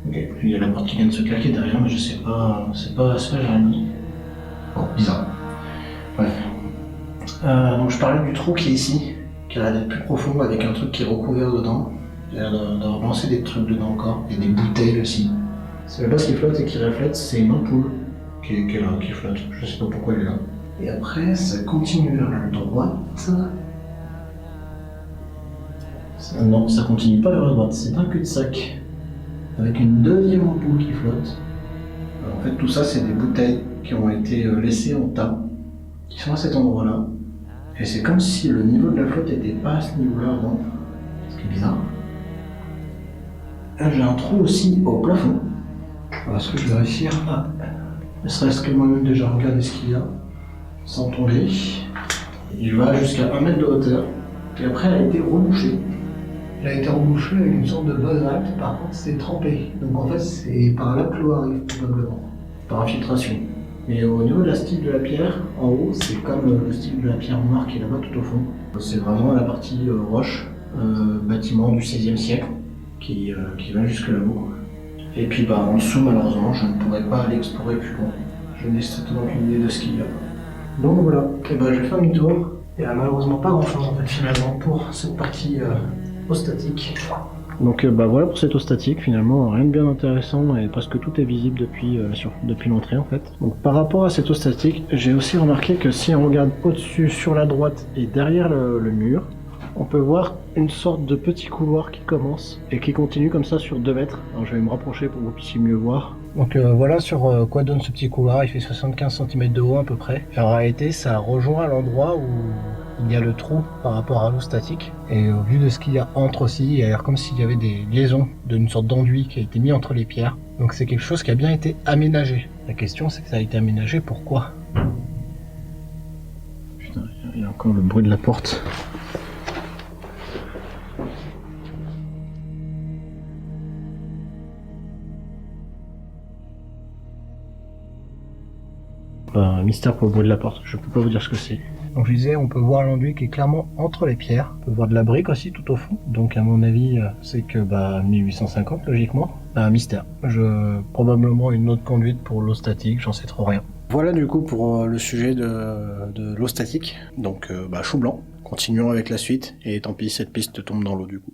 Ok, il y a la porte qui vient de se claquer derrière, mais je sais pas, c'est pas Jérémy. Bon, bizarre. Bref. Donc je parlais du trou qui est ici, qui a l'air d'être plus profond avec un truc qui est recouvert dedans. J'ai l'air d'avoir lancé des trucs dedans encore, et des bouteilles aussi. C'est là-bas qui flotte et qui reflète, c'est une ampoule qui est là, qui flotte. Je sais pas pourquoi elle est là. Et après, ça continue vers la droite. Non, ça continue pas vers la droite, c'est un cul-de-sac. Avec une deuxième ampoule qui flotte. En fait, tout ça, c'est des bouteilles qui ont été laissées en tas, qui sont à cet endroit-là. Et c'est comme si le niveau de la flotte n'était pas à ce niveau-là avant, ce qui est bizarre. Là, j'ai un trou aussi au plafond. Est-ce que je vais réussir à, ne serait-ce que moi-même déjà regarder ce qu'il y a, sans tomber. Il va jusqu'à 1 mètre de hauteur. Et après, elle a été rebouchée. Elle a été rebouchée avec une sorte de basalte, par contre c'est trempé. Donc en fait c'est par là que l'eau arrive probablement, par infiltration. Mais au niveau de la style de la pierre, en haut, c'est comme le style de la pierre noire qui est là-bas tout au fond. C'est vraiment la partie roche, bâtiment du XVIe siècle, qui va jusque là-haut. Et puis en dessous malheureusement, je ne pourrais pas aller explorer plus loin. Je n'ai strictement aucune idée de ce qu'il y a. Donc voilà, et je vais faire demi-tour. Il n'y a malheureusement pas grand-chose en fait finalement pour cette partie eau statique. Donc voilà pour cette eau statique, finalement rien de bien intéressant et presque tout est visible depuis l'entrée en fait. Donc par rapport à cette eau statique, j'ai aussi remarqué que si on regarde au-dessus, sur la droite et derrière le mur, on peut voir une sorte de petit couloir qui commence et qui continue comme ça sur 2 mètres. Alors je vais me rapprocher pour que vous puissiez mieux voir. Donc voilà sur quoi donne ce petit couloir, il fait 75 cm de haut à peu près. Et en réalité ça rejoint l'endroit où il y a le trou par rapport à l'eau statique. Et au vu de ce qu'il y a entre aussi, il a l'air comme s'il y avait des liaisons d'une sorte d'enduit qui a été mis entre les pierres. Donc c'est quelque chose qui a bien été aménagé. La question c'est que ça a été aménagé pourquoi? Putain, il y a encore le bruit de la porte. Un mystère pour le bruit de la porte, je peux pas vous dire ce que c'est. Donc je disais, on peut voir l'enduit qui est clairement entre les pierres. On peut voir de la brique aussi tout au fond. Donc à mon avis, c'est que 1850 logiquement. Un mystère. Probablement une autre conduite pour l'eau statique, j'en sais trop rien. Voilà du coup pour le sujet de l'eau statique. Donc chou blanc. Continuons avec la suite et tant pis cette piste tombe dans l'eau du coup.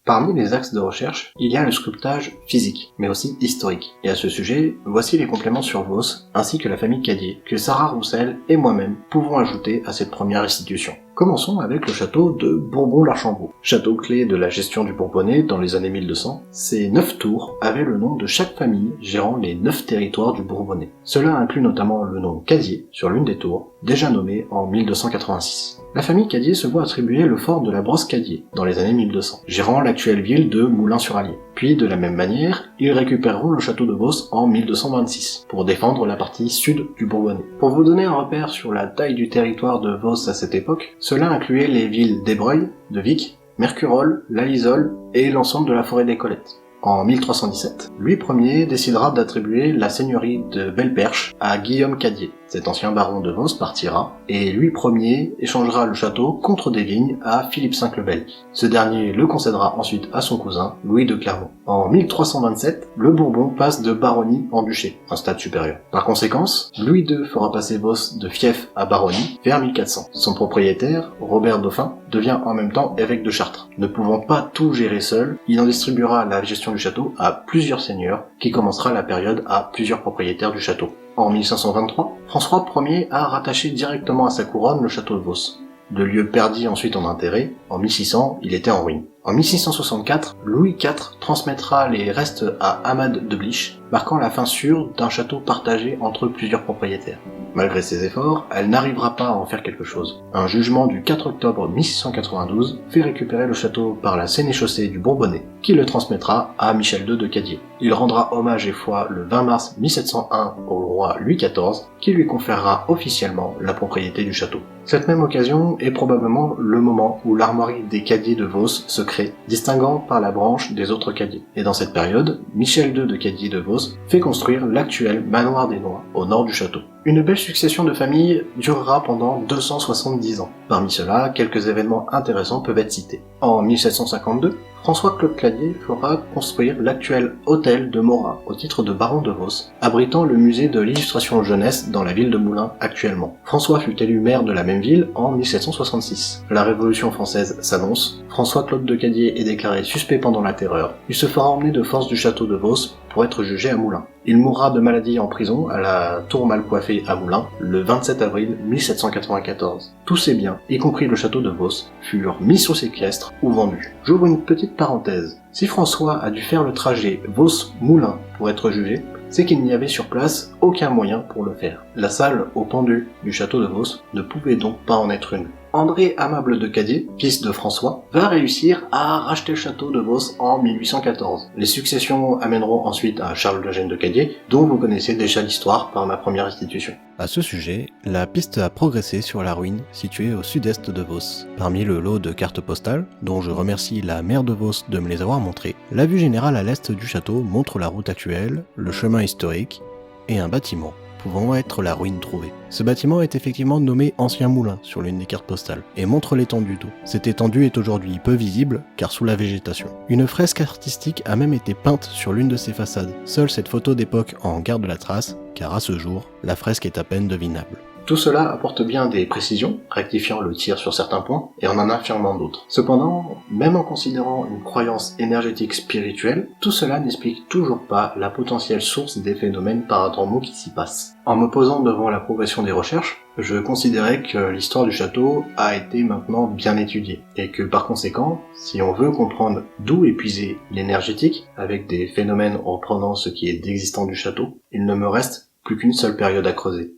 Parmi les axes de recherche, il y a le sculptage physique, mais aussi historique. Et à ce sujet, voici les compléments sur Vos, ainsi que la famille Cadier, que Sarah Roussel et moi-même pouvons ajouter à cette première restitution. Commençons avec le château de Bourbon-l'Archambault. Château clé de la gestion du Bourbonnais dans les années 1200, ces 9 tours avaient le nom de chaque famille gérant les 9 territoires du Bourbonnais. Cela inclut notamment le nom Cadier sur l'une des tours, déjà nommée en 1286. La famille Cadier se voit attribuer le fort de la Brosse-Cadier dans les années 1200, gérant l'actuelle ville de Moulins-sur-Allier. Puis, de la même manière, ils récupéreront le château de Vos en 1226, pour défendre la partie sud du Bourbonnais. Pour vous donner un repère sur la taille du territoire de Vos à cette époque, cela incluait les villes d'Ébreuil, de Vic, Mercurolles, La Lisole et l'ensemble de la forêt des Colettes. En 1317, Louis Ier décidera d'attribuer la seigneurie de Belle-Perche à Guillaume Cadier. Cet ancien baron de Vos partira, et Louis Ier échangera le château contre des vignes à Philippe V le Bel. Ce dernier le concédera ensuite à son cousin, Louis de Clermont. En 1327, le Bourbon passe de baronnie en duché, un stade supérieur. Par conséquence, Louis II fera passer Vos de fief à baronnie vers 1400. Son propriétaire, Robert Dauphin, devient en même temps évêque de Chartres. Ne pouvant pas tout gérer seul, il en distribuera la gestion du château à plusieurs seigneurs, qui commencera la période à plusieurs propriétaires du château. En 1523, François Ier a rattaché directement à sa couronne le château de Vos. Le lieu perdit ensuite en intérêt, en 1600, il était en ruine. En 1664, Louis IV transmettra les restes à Amade de Blich, marquant la fin sûre d'un château partagé entre plusieurs propriétaires. Malgré ses efforts, elle n'arrivera pas à en faire quelque chose. Un jugement du 4 octobre 1692 fait récupérer le château par la sénéchaussée du Bourbonnais, qui le transmettra à Michel II de Cadier. Il rendra hommage et foi le 20 mars 1701 au roi Louis XIV, qui lui conférera officiellement la propriété du château. Cette même occasion est probablement le moment où l'armoirie des Cadiers de Vos se crée, distinguant par la branche des autres Cadiers. Et dans cette période, Michel II de Cadier de Vos fait construire l'actuel manoir des Noix, au nord du château. Une belle succession de familles durera pendant 270 ans. Parmi ceux-là, quelques événements intéressants peuvent être cités. En 1752, François-Claude Cladier fera construire l'actuel hôtel de Morat au titre de baron de Vos, abritant le musée de l'illustration jeunesse dans la ville de Moulins actuellement. François fut élu maire de la même ville en 1766. La Révolution française s'annonce, François-Claude de Cadier est déclaré suspect pendant la Terreur. Il se fera emmener de force du château de Vos, pour être jugé à Moulins. Il mourra de maladie en prison à la Tour Malcoiffée à Moulins le 27 avril 1794. Tous ses biens, y compris le château de Vos, furent mis sous séquestre ou vendus. J'ouvre une petite parenthèse. Si François a dû faire le trajet Vos-Moulins pour être jugé, c'est qu'il n'y avait sur place aucun moyen pour le faire. La salle au pendu du château de Vos ne pouvait donc pas en être une. André Amable de Cadier, fils de François, va réussir à racheter le château de Vos en 1814. Les successions amèneront ensuite à Charles d'Eugène de Cadier, dont vous connaissez déjà l'histoire par ma première institution. À ce sujet, la piste a progressé sur la ruine située au sud-est de Vos. Parmi le lot de cartes postales, dont je remercie la maire de Vos de me les avoir montrées, la vue générale à l'est du château montre la route actuelle, le chemin historique et un bâtiment pouvant être la ruine trouvée. Ce bâtiment est effectivement nommé Ancien Moulin sur l'une des cartes postales et montre l'étendue d'eau. Cette étendue est aujourd'hui peu visible car sous la végétation. Une fresque artistique a même été peinte sur l'une de ses façades. Seule cette photo d'époque en garde la trace car à ce jour, la fresque est à peine devinable. Tout cela apporte bien des précisions, rectifiant le tir sur certains points et en affirmant d'autres. Cependant, même en considérant une croyance énergétique spirituelle, tout cela n'explique toujours pas la potentielle source des phénomènes paranormaux qui s'y passent. En me posant devant la progression des recherches, je considérais que l'histoire du château a été maintenant bien étudiée, et que par conséquent, si on veut comprendre d'où est puisée l'énergétique, avec des phénomènes reprenant ce qui est existant du château, il ne me reste plus qu'une seule période à creuser.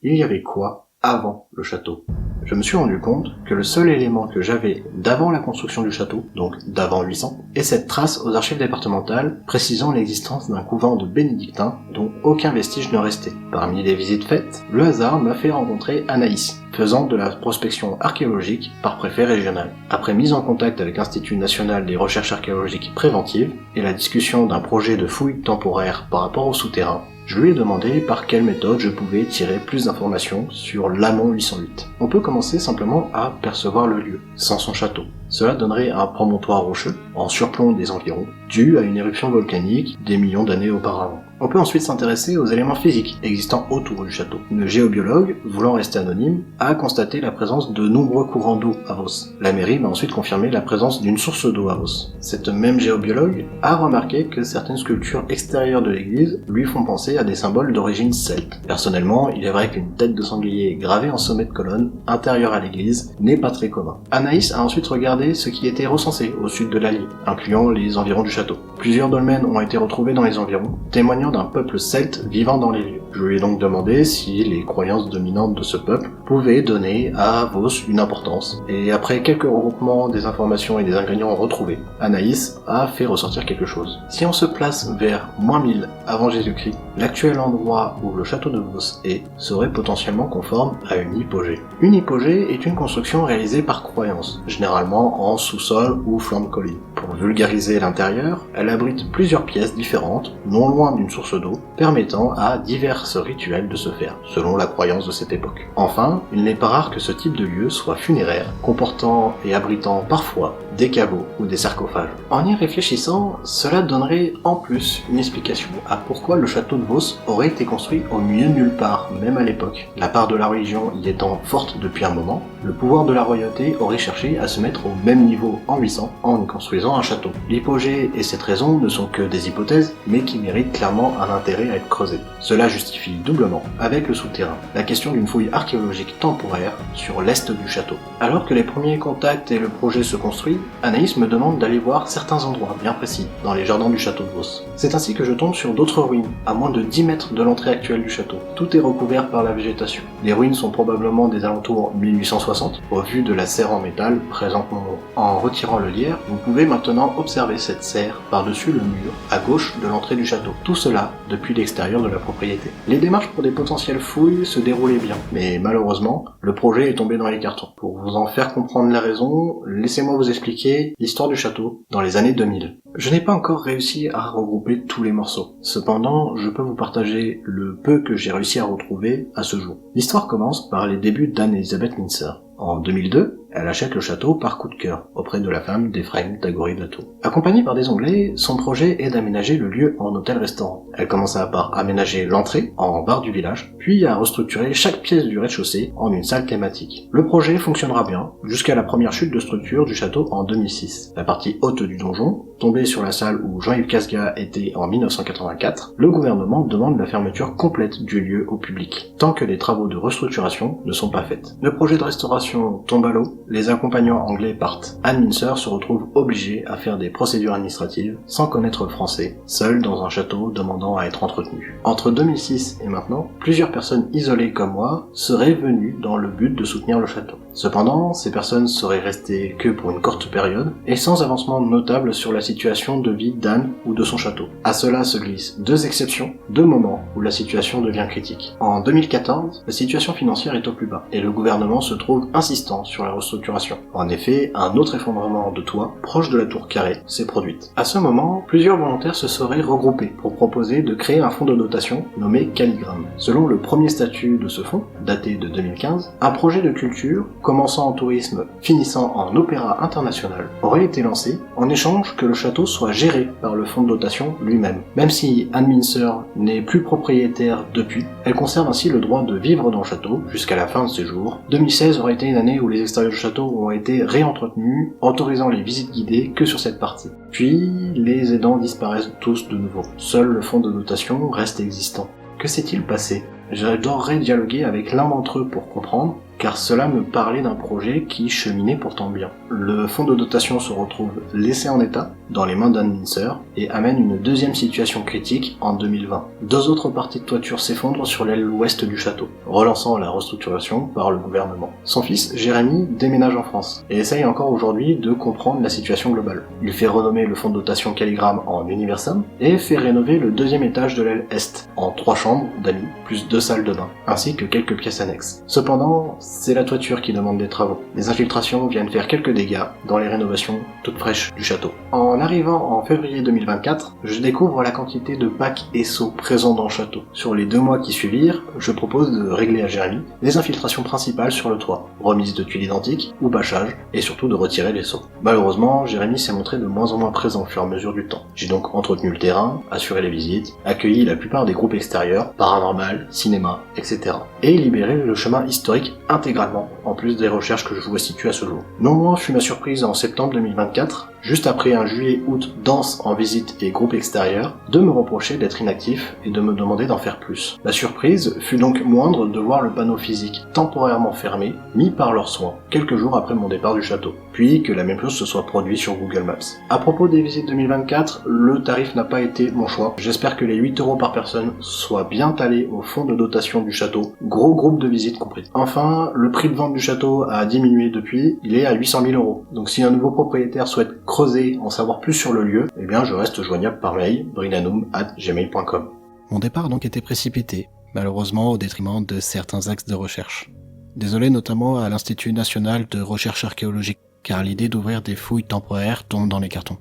Il y avait quoi avant le château? Je me suis rendu compte que le seul élément que j'avais d'avant la construction du château, donc d'avant 800, est cette trace aux archives départementales précisant l'existence d'un couvent de bénédictins dont aucun vestige ne restait. Parmi les visites faites, le hasard m'a fait rencontrer Anaïs, faisant de la prospection archéologique par préfet régional. Après mise en contact avec l'Institut national des recherches archéologiques préventives et la discussion d'un projet de fouille temporaire par rapport au souterrain, je lui ai demandé par quelle méthode je pouvais tirer plus d'informations sur l'amont 808. On peut commencer simplement à percevoir le lieu, sans son château. Cela donnerait un promontoire rocheux, en surplomb des environs, dû à une éruption volcanique des millions d'années auparavant. On peut ensuite s'intéresser aux éléments physiques existant autour du château. Une géobiologue, voulant rester anonyme, a constaté la présence de nombreux courants d'eau à Vos. La mairie m'a ensuite confirmé la présence d'une source d'eau à Vos. Cette même géobiologue a remarqué que certaines sculptures extérieures de l'église lui font penser à des symboles d'origine celte. Personnellement, il est vrai qu'une tête de sanglier gravée en sommet de colonne, intérieure à l'église, n'est pas très commun. Anaïs a ensuite regardé ce qui était recensé au sud de l'Allier, incluant les environs du château. Plusieurs dolmens ont été retrouvés dans les environs, témoignant d'un peuple celte vivant dans les lieux. Je lui ai donc demandé si les croyances dominantes de ce peuple pouvaient donner à Vos une importance, et après quelques regroupements des informations et des ingrédients retrouvés, Anaïs a fait ressortir quelque chose. Si on se place vers -1000 avant Jésus-Christ, l'actuel endroit où le château de Vos est serait potentiellement conforme à une hypogée. Une hypogée est une construction réalisée par croyance, généralement en sous-sol ou flanc de colline. Pour vulgariser l'intérieur, elle abrite plusieurs pièces différentes, non loin d'une source d'eau, permettant à divers rituels de se faire, selon la croyance de cette époque. Enfin, il n'est pas rare que ce type de lieu soit funéraire, comportant et abritant parfois des caveaux ou des sarcophages. En y réfléchissant, cela donnerait en plus une explication à pourquoi le château de Vos aurait été construit au milieu de nulle part, même à l'époque. La part de la religion y étant forte depuis un moment, le pouvoir de la royauté aurait cherché à se mettre au même niveau en 800 en y construisant un château. L'hypogée et cette raison ne sont que des hypothèses, mais qui méritent clairement un intérêt à être creusé. Cela justifie doublement avec le souterrain la question d'une fouille archéologique temporaire sur l'est du château. Alors que les premiers contacts et le projet se construisent, Anaïs me demande d'aller voir certains endroits bien précis dans les jardins du château de Vos. C'est ainsi que je tombe sur d'autres ruines, à moins de 10 mètres de l'entrée actuelle du château. Tout est recouvert par la végétation. Les ruines sont probablement des alentours 1860, au vu de la serre en métal présente mon nom. En retirant le lierre, vous pouvez maintenant observer cette serre par-dessus le mur, à gauche de l'entrée du château. Tout cela depuis l'extérieur de la propriété. Les démarches pour des potentielles fouilles se déroulaient bien, mais malheureusement, le projet est tombé dans les cartons. Pour vous en faire comprendre la raison, laissez-moi vous expliquer l'histoire du château dans les années 2000. Je n'ai pas encore réussi à regrouper tous les morceaux. Cependant, je peux vous partager le peu que j'ai réussi à retrouver à ce jour. L'histoire commence par les débuts d'Anne-Elisabeth Mincer. En 2002, Elle achète le château par coup de cœur, auprès de la femme d'Ephraim d'Agory d'Atto. Accompagnée par des Anglais, son projet est d'aménager le lieu en hôtel-restaurant. Elle commença par aménager l'entrée en bar du village, puis à restructurer chaque pièce du rez-de-chaussée en une salle thématique. Le projet fonctionnera bien, jusqu'à la première chute de structure du château en 2006. La partie haute du donjon, tombée sur la salle où Jean-Yves Casga était en 1984, le gouvernement demande la fermeture complète du lieu au public, tant que les travaux de restructuration ne sont pas faits. Le projet de restauration tombe à l'eau, les accompagnants anglais partent. Anne Mincer se retrouve obligée à faire des procédures administratives sans connaître le français, seule dans un château demandant à être entretenue. Entre 2006 et maintenant, plusieurs personnes isolées comme moi seraient venues dans le but de soutenir le château. Cependant, ces personnes seraient restées que pour une courte période et sans avancement notable sur la situation de vie d'Anne ou de son château. À cela se glissent deux exceptions, deux moments où la situation devient critique. En 2014, la situation financière est au plus bas et le gouvernement se trouve insistant sur la restructuration. En effet, un autre effondrement de toit, proche de la tour carrée, s'est produit. À ce moment, plusieurs volontaires se seraient regroupés pour proposer de créer un fonds de dotation nommé Calligramme. Selon le premier statut de ce fonds, daté de 2015, un projet de culture, commençant en tourisme, finissant en opéra international, aurait été lancé en échange que le château soit géré par le fonds de dotation lui-même. Même si Anne Mincer n'est plus propriétaire depuis, elle conserve ainsi le droit de vivre dans le château jusqu'à la fin de ses jours. 2016 aurait été une année où les extérieurs du château ont été réentretenus, autorisant les visites guidées que sur cette partie. Puis, les aidants disparaissent tous de nouveau. Seul le fonds de dotation reste existant. Que s'est-il passé ? J'adorerais dialoguer avec l'un d'entre eux pour comprendre, car cela me parlait d'un projet qui cheminait pourtant bien. Le fonds de dotation se retrouve laissé en état, dans les mains d'Anne Mincer, et amène une deuxième situation critique en 2020. Deux autres parties de toiture s'effondrent sur l'aile ouest du château, relançant la restructuration par le gouvernement. Son fils, Jérémy, déménage en France, et essaye encore aujourd'hui de comprendre la situation globale. Il fait renommer le fonds de dotation Calligramme en Universum, et fait rénover le deuxième étage de l'aile est, en 3 chambres d'amis, plus 2 salles de bain, ainsi que quelques pièces annexes. Cependant, c'est la toiture qui demande des travaux. Les infiltrations viennent faire quelques dégâts dans les rénovations toutes fraîches du château. En arrivant en février 2024, je découvre la quantité de bacs et seaux présents dans le château. Sur les 2 mois qui suivirent, je propose de régler à Jérémy les infiltrations principales sur le toit, remise de tuiles identiques ou bâchage, et surtout de retirer les seaux. Malheureusement, Jérémy s'est montré de moins en moins présent au fur et à mesure du temps. J'ai donc entretenu le terrain, assuré les visites, accueilli la plupart des groupes extérieurs, paranormal, cinéma, etc. et libéré le chemin historique intégralement, en plus des recherches que je vous situe à ce jour. Non moins fut ma surprise en septembre 2024, juste après un juillet-août dense en visite et groupe extérieur, de me reprocher d'être inactif et de me demander d'en faire plus. La surprise fut donc moindre de voir le panneau physique temporairement fermé, mis par leurs soins, quelques jours après mon départ du château, puis que la même chose se soit produit sur Google Maps. À propos des visites 2024, le tarif n'a pas été mon choix. J'espère que les 8 € par personne soient bien talés au fonds de dotation du château, gros groupe de visites compris. Enfin, le prix de vente du château a diminué depuis, il est à 800 000 €. Donc si un nouveau propriétaire souhaite creuser, en savoir plus sur le lieu, eh bien je reste joignable par mail, brinanum@gmail.com. Mon départ a donc été précipité, malheureusement au détriment de certains axes de recherche. Désolé notamment à l'Institut National de Recherche Archéologique, car l'idée d'ouvrir des fouilles temporaires tombe dans les cartons.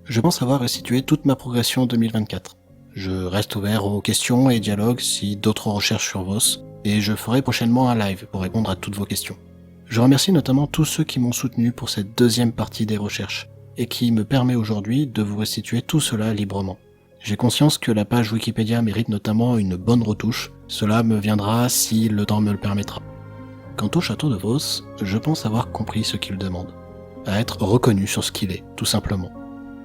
Je pense avoir restitué toute ma progression 2024. Je reste ouvert aux questions et dialogues si d'autres recherches survossent, et je ferai prochainement un live pour répondre à toutes vos questions. Je remercie notamment tous ceux qui m'ont soutenu pour cette deuxième partie des recherches, et qui me permet aujourd'hui de vous restituer tout cela librement. J'ai conscience que la page Wikipédia mérite notamment une bonne retouche, cela me viendra si le temps me le permettra. Quant au château de Vos, je pense avoir compris ce qu'il demande, à être reconnu sur ce qu'il est, tout simplement.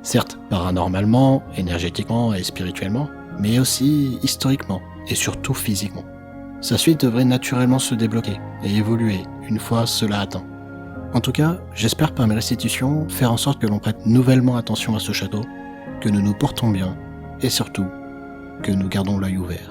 Certes, paranormalement, énergétiquement et spirituellement, mais aussi historiquement, et surtout physiquement. Sa suite devrait naturellement se débloquer et évoluer une fois cela atteint. En tout cas, j'espère par mes restitutions faire en sorte que l'on prête nouvellement attention à ce château, que nous nous portons bien, et surtout, que nous gardons l'œil ouvert.